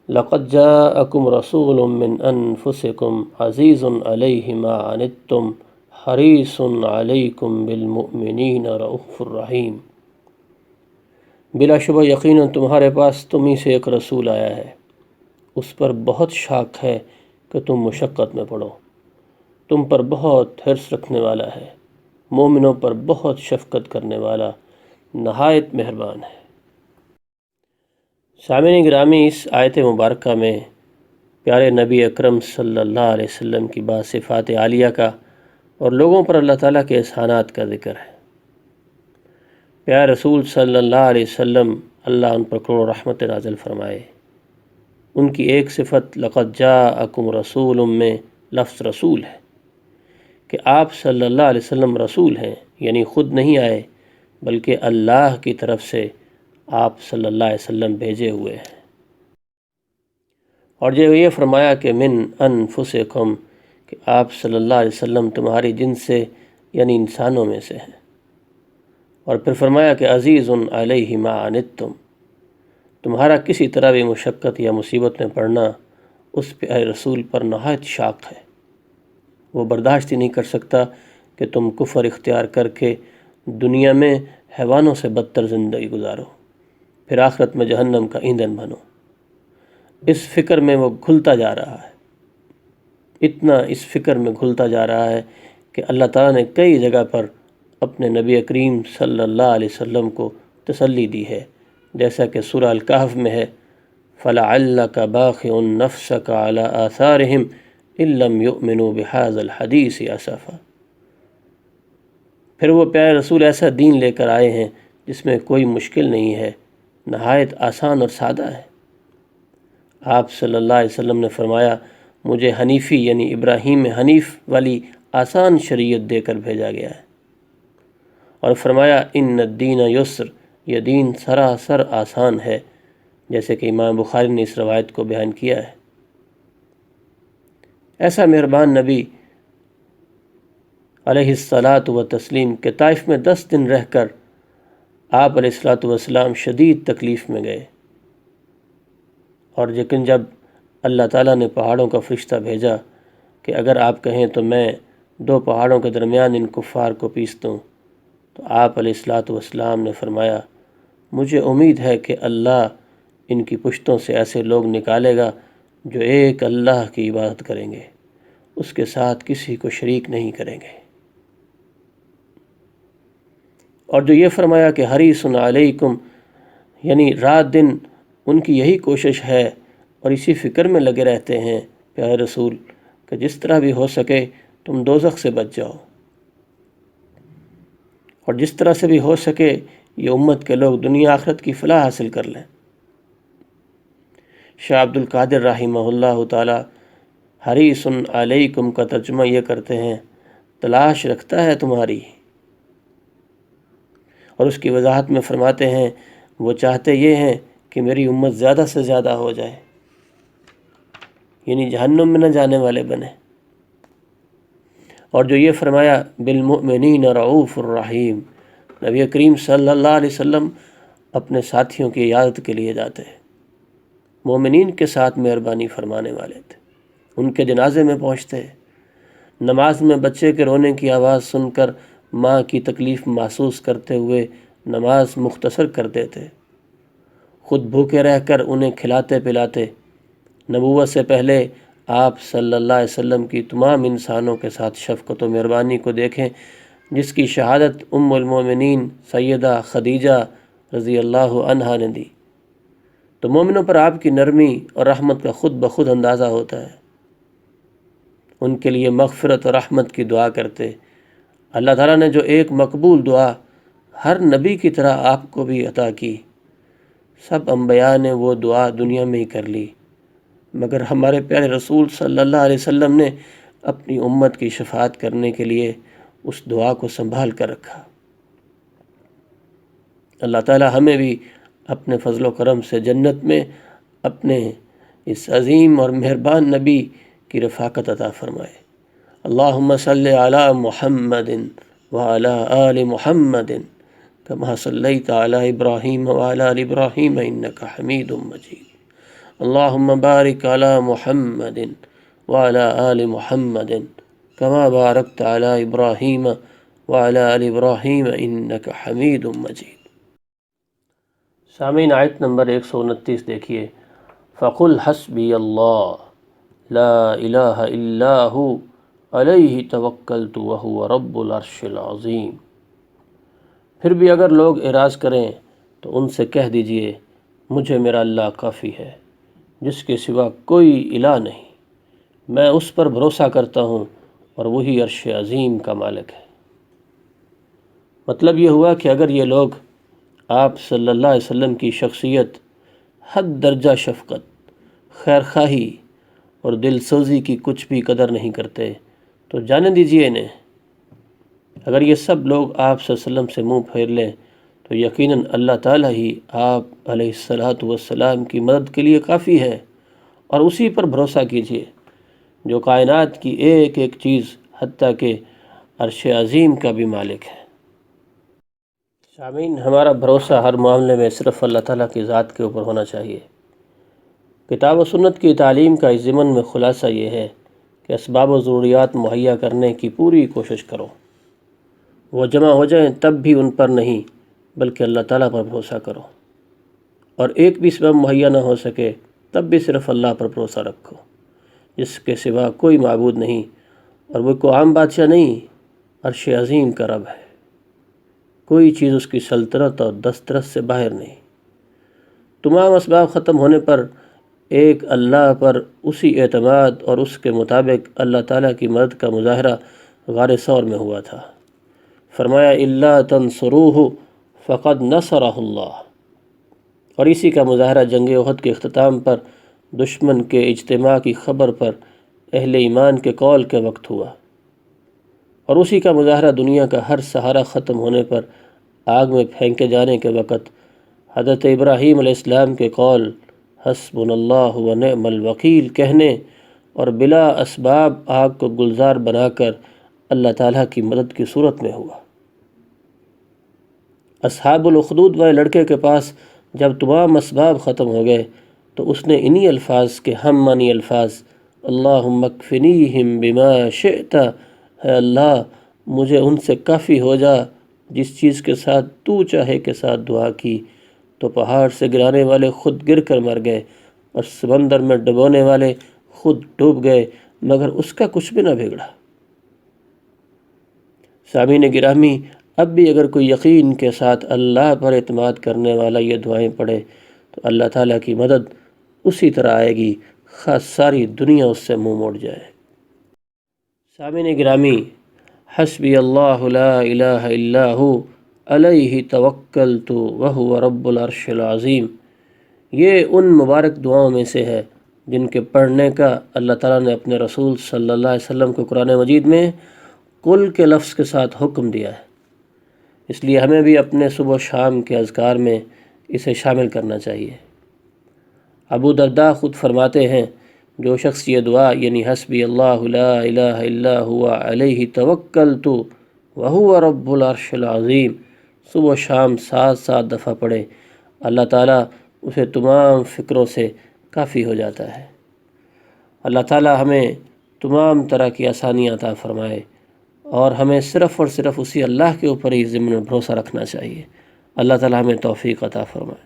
لَقَدْ جَاءَكُمْ رَسُولٌ مِّنْ أَنفُسِكُمْ عَزِيزٌ عَلَيْهِ مَا عَنِتُّمْ حَرِيصٌ عَلَيْكُمْ بِالْمُؤْمِنِينَ رَءُوفٌ رَحِيمٌ۔ بلا شبہ یقیناً تمہارے پاس تم ہی سے ایک رسول آیا ہے، اس پر بہت شاق ہے کہ تم مشقت میں پڑو، تم پر بہت حرص رکھنے والا ہے، مومنوں پر بہت شفقت کرنے والا، نہایت مہربان ہے۔ سامعین گرامی، اس آیت مبارکہ میں پیارے نبی اکرم صلی اللہ علیہ وسلم کی بعض صفات عالیہ کا اور لوگوں پر اللہ تعالیٰ کے احسانات کا ذکر ہے۔ پیارے رسول صلی اللہ علیہ وسلم، اللہ ان پر کروڑ رحمت نازل فرمائے۔ ان کی ایک صفت لَقَدْ جَاءَكُمْ رَسُولٌ میں لفظ رسول ہے کہ آپ صلی اللہ علیہ وسلم رسول ہیں، یعنی خود نہیں آئے بلکہ اللہ کی طرف سے آپ صلی اللہ علیہ وسلم بھیجے ہوئے ہیں۔ اور جو یہ فرمایا کہ من انفسکم، کہ آپ صلی اللہ علیہ وسلم تمہاری جنس سے یعنی انسانوں میں سے ہیں۔ اور پھر فرمایا کہ عزیز علیہ ما عنتم، تمہارا کسی طرح بھی مشقت یا مصیبت میں پڑنا اس پیارے رسول پر نہایت شاق ہے۔ وہ برداشت ہی نہیں کر سکتا کہ تم کفر اختیار کر کے دنیا میں حیوانوں سے بدتر زندگی گزارو، پھر آخرت میں جہنم کا ایندھن بنو۔ اس فکر میں وہ گھلتا جا رہا ہے، اتنا اس فکر میں گھلتا جا رہا ہے کہ اللہ تعالیٰ نے کئی جگہ پر اپنے نبی کریم صلی اللہ علیہ وسلم کو تسلی دی ہے، جیسا کہ سورہ الکہف میں ہے فَلَعَلَّكَ بَاخِعٌ نَفْسَكَ عَلَىٰ آثَارِهِمْ إِن لَّمْ يُؤْمِنُوا بِهَٰذَا الْحَدِيثِ أَسَفًا۔ پھر وہ پیارے رسول ایسا دین لے کر آئے ہیں جس میں کوئی مشکل نہیں ہے، نہایت آسان اور سادہ ہے۔ آپ صلی اللہ علیہ وسلم نے فرمایا مجھے حنیفی یعنی ابراہیم حنیف والی آسان شریعت دے کر بھیجا گیا ہے، اور فرمایا ان الدین یسر، یہ دین سراسر آسان ہے، جیسے کہ امام بخاری نے اس روایت کو بیان کیا ہے۔ ایسا مہربان نبی علیہ الصلاۃ والتسلیم کہ طائف میں 10 دن رہ کر آپ علیہ الصلاۃ والسلام شدید تکلیف میں گئے، اور لیکن جب اللہ تعالیٰ نے پہاڑوں کا فرشتہ بھیجا کہ اگر آپ کہیں تو میں 2 پہاڑوں کے درمیان ان کفار کو پیس دوں، تو آپ علیہ الصلاۃ والسلام نے فرمایا مجھے امید ہے کہ اللہ ان کی پشتوں سے ایسے لوگ نکالے گا جو ایک اللہ کی عبادت کریں گے، اس کے ساتھ کسی کو شریک نہیں کریں گے۔ اور جو یہ فرمایا کہ حریص علیکم، یعنی رات دن ان کی یہی کوشش ہے اور اسی فکر میں لگے رہتے ہیں پیارے رسول کہ جس طرح بھی ہو سکے تم دوزخ سے بچ جاؤ، اور جس طرح سے بھی ہو سکے یہ امت کے لوگ دنیا آخرت کی فلاح حاصل کر لیں۔ شاہ عبد القادر رحمہ اللہ تعالی حریص علیکم کا ترجمہ یہ کرتے ہیں تلاش رکھتا ہے تمہاری، اور اس کی وضاحت میں فرماتے ہیں وہ چاہتے یہ ہیں کہ میری امت زیادہ سے زیادہ ہو جائے، یعنی جہنم میں نہ جانے والے بنے۔ اور جو یہ فرمایا بالمؤمنین رعوف الرحیم، نبی کریم صلی اللہ علیہ وسلم اپنے ساتھیوں کی عیادت کے لیے جاتے ہیں، مومنین کے ساتھ مہربانی فرمانے والے تھے، ان کے جنازے میں پہنچتے، نماز میں بچے کے رونے کی آواز سن کر ماں کی تکلیف محسوس کرتے ہوئے نماز مختصر کر دیتے، خود بھوکے رہ کر انہیں کھلاتے پلاتے۔ نبوت سے پہلے آپ صلی اللہ علیہ وسلم کی تمام انسانوں کے ساتھ شفقت و مہربانی کو دیکھیں، جس کی شہادت ام المومنین سیدہ خدیجہ رضی اللہ عنہا نے دی، تو مومنوں پر آپ کی نرمی اور رحمت کا خود بخود اندازہ ہوتا ہے۔ ان کے لیے مغفرت اور رحمت کی دعا کرتے۔ اللہ تعالیٰ نے جو ایک مقبول دعا ہر نبی کی طرح آپ کو بھی عطا کی، سب انبیاء نے وہ دعا دنیا میں ہی کر لی، مگر ہمارے پیارے رسول صلی اللہ علیہ وسلم نے اپنی امت کی شفاعت کرنے کے لیے اس دعا کو سنبھال کر رکھا۔ اللہ تعالیٰ ہمیں بھی اپنے فضل و کرم سے جنت میں اپنے اس عظیم اور مہربان نبی کی رفاقت عطا فرمائے۔ اللہم صلی علی محمد وعلی آل محمد کما صلیت علی ابراہیم وعلی آل ابراہیم انک حمید مجید۔ اللہم بارک علی محمد وعلی آل محمد کما بارکت علی ابراہیم وعلی آل ابراہیم انک حمید مجید۔ سامعین، آیت نمبر 129 دیکھیے، فَقُلْ حَسْبِيَ اللَّهُ لَا إِلَٰهَ إِلَّا هُوَ عَلَيْهِ تَوَكَّلْتُ وَهُوَ رَبُّ الْعَرْشِ الْعَظِيمِ۔ پھر بھی اگر لوگ اعراض کریں تو ان سے کہہ دیجئے مجھے میرا اللہ کافی ہے، جس کے سوا کوئی الہ نہیں، میں اس پر بھروسہ کرتا ہوں اور وہی عرش عظیم کا مالک ہے۔ مطلب یہ ہوا کہ اگر یہ لوگ آپ صلی اللہ علیہ وسلم کی شخصیت، حد درجہ شفقت، خیر خواہی اور دل سوزی کی کچھ بھی قدر نہیں کرتے تو جانے دیجئے انہیں۔ اگر یہ سب لوگ آپ صلی اللہ علیہ وسلم سے منہ پھیر لیں تو یقیناً اللہ تعالیٰ ہی آپ علیہ الصلاۃ والسلام کی مدد کے لیے کافی ہے، اور اسی پر بھروسہ کیجئے جو کائنات کی ایک ایک چیز، حتیٰ کہ عرش عظیم کا بھی مالک ہے۔ سامعین، ہمارا بھروسہ ہر معاملے میں صرف اللہ تعالیٰ کی ذات کے اوپر ہونا چاہیے۔ کتاب و سنت کی تعلیم کا اس ضمن میں خلاصہ یہ ہے کہ اسباب و ضروریات مہیا کرنے کی پوری کوشش کرو۔ وہ جمع ہو جائیں تب بھی ان پر نہیں بلکہ اللہ تعالیٰ پر بھروسہ کرو، اور ایک بھی سبب مہیا نہ ہو سکے تب بھی صرف اللہ پر بھروسہ رکھو، جس کے سوا کوئی معبود نہیں، اور وہ کوئی عام بادشاہ نہیں، عرش عظیم کا رب ہے۔ کوئی چیز اس کی سلطنت اور دسترس سے باہر نہیں۔ تمام اسباب ختم ہونے پر ایک اللہ پر اسی اعتماد اور اس کے مطابق اللہ تعالیٰ کی مدد کا مظاہرہ غار ثور میں ہوا تھا۔ فرمایا الا تنصروہ فقد نصرہ اللہ، اور اسی کا مظاہرہ جنگ احد کے اختتام پر دشمن کے اجتماع کی خبر پر اہل ایمان کے قول کے وقت ہوا، اور اسی کا مظاہرہ دنیا کا ہر سہارا ختم ہونے پر آگ میں پھینکے جانے کے وقت حضرت ابراہیم علیہ السلام کے قول حسبنا اللہ و نعم الوکیل کہنے اور بلا اسباب آگ کو گلزار بنا کر اللہ تعالیٰ کی مدد کی صورت میں ہوا۔ اصحاب الاخدود والے لڑکے کے پاس جب تمام اسباب ختم ہو گئے تو اس نے انہی الفاظ کے ہم معنی الفاظ اللہم اکفنیہم بما شئت، اے اللہ مجھے ان سے کافی ہو جا جس چیز کے ساتھ تو چاہے کے ساتھ دعا کی، تو پہاڑ سے گرانے والے خود گر کر مر گئے اور سمندر میں ڈبونے والے خود ڈوب گئے، مگر اس کا کچھ بھی نہ بگڑا۔ سامعین گرامی، اب بھی اگر کوئی یقین کے ساتھ اللہ پر اعتماد کرنے والا یہ دعائیں پڑھے تو اللہ تعالیٰ کی مدد اسی طرح آئے گی، خاص ساری دنیا اس سے منہ موڑ جائے۔ سامعین گرامی، حسبی اللہ لا الہ الا ہو علیہ توکلت وہو رب العرش العظیم، یہ ان مبارک دعاؤں میں سے ہے جن کے پڑھنے کا اللہ تعالیٰ نے اپنے رسول صلی اللہ علیہ وسلم کو قرآن مجید میں قل کے لفظ کے ساتھ حکم دیا ہے۔ اس لیے ہمیں بھی اپنے صبح و شام کے اذکار میں اسے شامل کرنا چاہیے۔ ابو درداء خود فرماتے ہیں، جو شخص یہ دعا یعنی حسبی اللہ لا الہ الا ہوا علیہ توکلت وہو رب العرش العظیم صبح و شام 7 دفعہ پڑھے، اللہ تعالیٰ اسے تمام فکروں سے کافی ہو جاتا ہے۔ اللہ تعالیٰ ہمیں تمام طرح کی آسانیاں عطا فرمائے، اور ہمیں صرف اور صرف اسی اللہ کے اوپر ہی ضمن بھروسہ رکھنا چاہیے۔ اللہ تعالیٰ ہمیں توفیق عطا فرمائے۔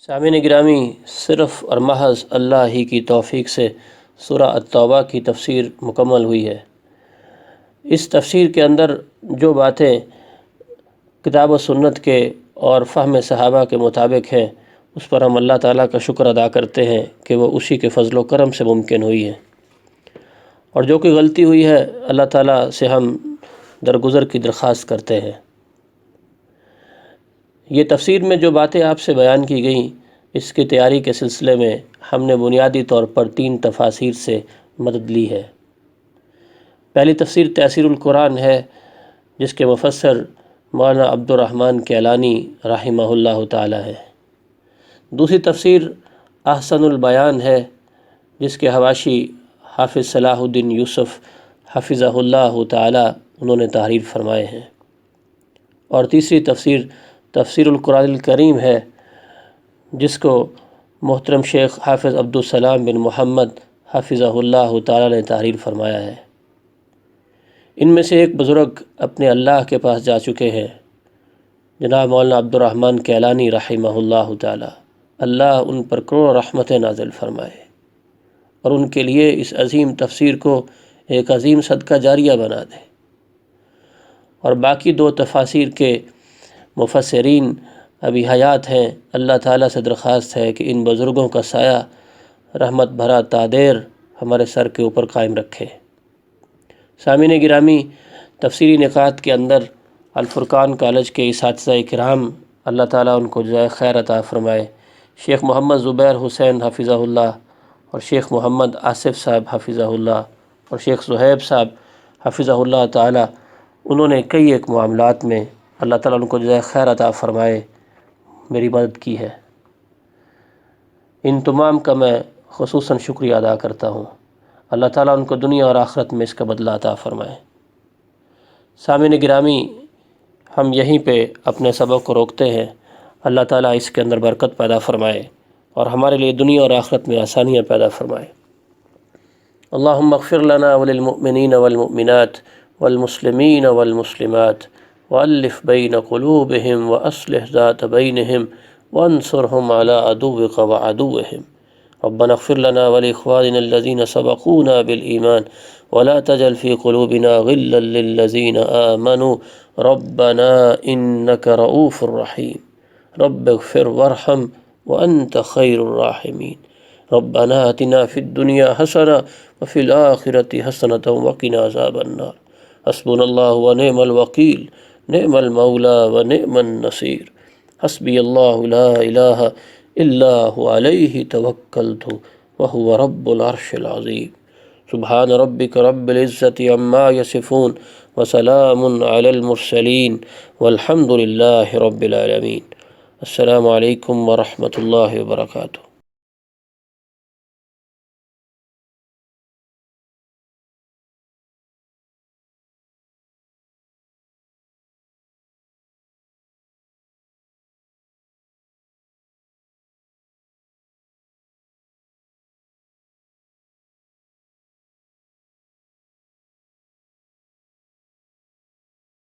سامعین گرامی، صرف اور محض اللہ ہی کی توفیق سے سورہ التوبہ کی تفسیر مکمل ہوئی ہے۔ اس تفسیر کے اندر جو باتیں کتاب و سنت کے اور فہم صحابہ کے مطابق ہیں، اس پر ہم اللہ تعالیٰ کا شکر ادا کرتے ہیں کہ وہ اسی کے فضل و کرم سے ممکن ہوئی ہے، اور جو کوئی غلطی ہوئی ہے اللہ تعالیٰ سے ہم درگزر کی درخواست کرتے ہیں۔ یہ تفسیر میں جو باتیں آپ سے بیان کی گئیں، اس کی تیاری کے سلسلے میں ہم نے بنیادی طور پر 3 تفاسیر سے مدد لی ہے۔ پہلی تفسیر تیسیر القرآن ہے، جس کے مفسر مولانا عبد الرحمن کیلانی رحمہ اللہ تعالی ہے۔ دوسری تفسیر احسن البیان ہے، جس کے حواشی حافظ صلاح الدین یوسف حفظہ اللہ تعالی انہوں نے تحریر فرمائے ہیں۔ اور تیسری تفسیر تفسیر القرآن الکریم ہے، جس کو محترم شیخ حافظ عبدالسلام بن محمد حفظہ اللہ تعالی نے تحریر فرمایا ہے۔ ان میں سے ایک بزرگ اپنے اللہ کے پاس جا چکے ہیں، جناب مولانا عبد الرحمن کیلانی رحمہ اللہ تعالی، اللہ ان پر کروڑ رحمتیں نازل فرمائے اور ان کے لیے اس عظیم تفسیر کو ایک عظیم صدقہ جاریہ بنا دے۔ اور باقی 2 تفاسیر کے مفسرین ابھی حیات ہیں، اللہ تعالیٰ سے درخواست ہے کہ ان بزرگوں کا سایہ رحمت بھرا تادیر ہمارے سر کے اوپر قائم رکھے۔ سامعین گرامی، تفسیری نکات کے اندر الفرقان کالج کے اساتذہ کرام اللہ تعالیٰ ان کو جزائے خیر عطا فرمائے، شیخ محمد زبیر حسین حفظہ اللہ، اور شیخ محمد آصف صاحب حفظہ اللہ، اور شیخ صہیب صاحب حفظہ اللہ تعالی، انہوں نے کئی ایک معاملات میں اللہ تعالیٰ ان کو جزائے خیر عطا فرمائے میری مدد کی ہے۔ ان تمام کا میں خصوصاً شکریہ ادا کرتا ہوں۔ اللہ تعالیٰ ان کو دنیا اور آخرت میں اس کا بدلہ عطا فرمائے۔ سامعین گرامی، ہم یہیں پہ اپنے سبق کو روکتے ہیں۔ اللہ تعالیٰ اس کے اندر برکت پیدا فرمائے اور ہمارے لیے دنیا اور آخرت میں آسانیاں پیدا فرمائے۔ اللہم اغفر لنا وللمؤمنین والمؤمنات والمسلمین والمسلمات وألف بین قلوبہم وأصلح ذات بینہم وانصرہم علی عدوک وعدوہم۔ ربنا اغفر لنا ولإخواننا الذين سبقونا بالإيمان ولا تجعل في قلوبنا غلا للذين آمنوا ربنا إنك رؤوف رحيم رب اغفر وارحم وأنت خير الراحمين ربنا آتنا في الدنيا حسنة وفي الآخرة حسنة وقنا عذاب النار حسبنا الله ونعم الوكيل نعم المولى ونعم النصير حسبي الله لا إله إلا هو عليه توكلت وهو رب العرش العظيم سبحان ربك رب العزة عما يصفون وسلام على المرسلين والحمد لله رب العالمين۔ السلام علیکم ورحمۃ اللہ وبرکاتہ۔